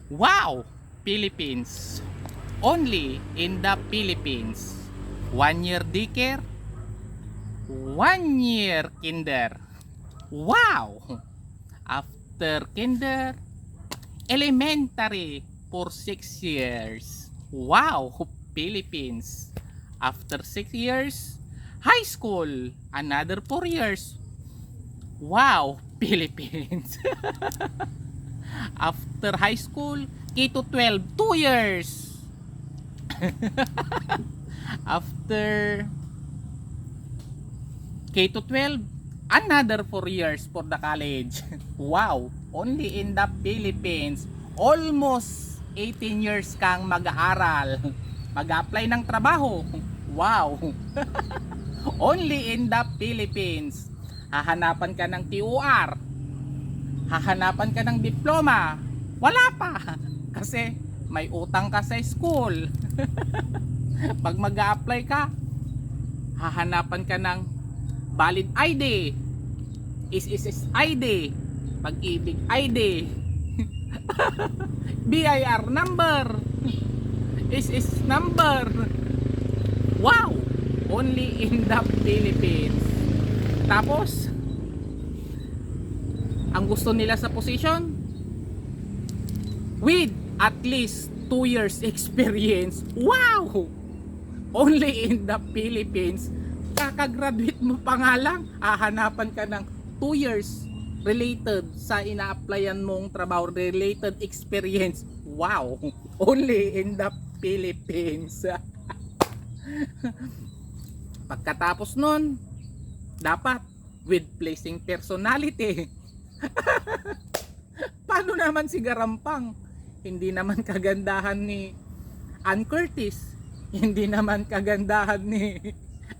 Wow! Philippines. Only in the Philippines. 1 year daycare, 1 year kinder. Wow! After kinder, elementary for 6 years. Wow! Philippines. After 6 years, high school, another 4 years. Wow! Philippines. After high school, K to 12, 2 years. After K to 12, another 4 years for the college. Wow, only in the Philippines. Almost 18 years kang mag-aaral. Mag-apply ng trabaho. Wow. Only in the Philippines. Hahanapan ka ng TOR. Hahanapan ka ng diploma. Wala pa. Kasi may utang ka sa school. Pag mag-a-apply ka, hahanapan ka ng valid ID, SSS ID, Pag-ibig ID, BIR number, SS number. Wow! Only in the Philippines. Tapos, ang gusto nila sa position, with at least 2 years experience. Wow! Only in the Philippines. Kakagraduate mo pa nga lang, hahanapan ka ng 2 years related sa ina-applyan mong trabaho, related experience. Wow! Only in the Philippines. Pagkatapos nun, dapat with pleasing personality. Paano naman si Garampang? Hindi naman kagandahan ni Ann Curtis. Hindi naman kagandahan ni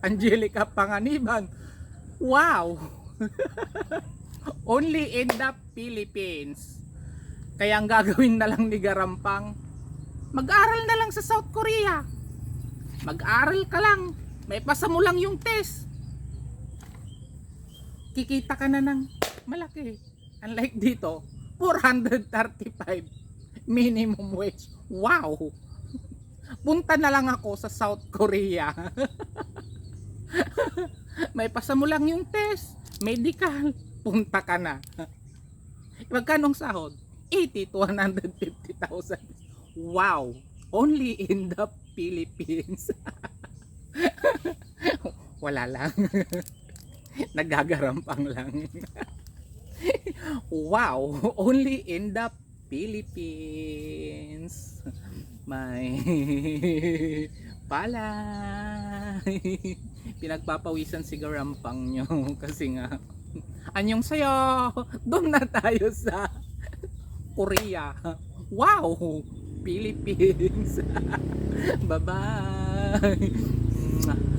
Angelica Panganiban. Wow! Only in the Philippines. Kaya ang gagawin na lang ni Garampang, mag-aral na lang sa South Korea. Mag-aral ka lang. May pasa mo lang yung test. Kikita ka na ng malaki. Unlike dito, 435 minimum wage. Wow! Punta na lang ako sa South Korea. May pasa mo lang yung test, medical, punta ka na. Magkanong sahod? 80 to 150,000. Wow! Only in the Philippines. Wala lang. Nagagarampang lang. Wow! Only in the Philippines. May pala. Pinagpapawisan si Garampang nyo kasi nga anyong sayo, doon na tayo sa Korea. Wow! Philippines. Bye bye.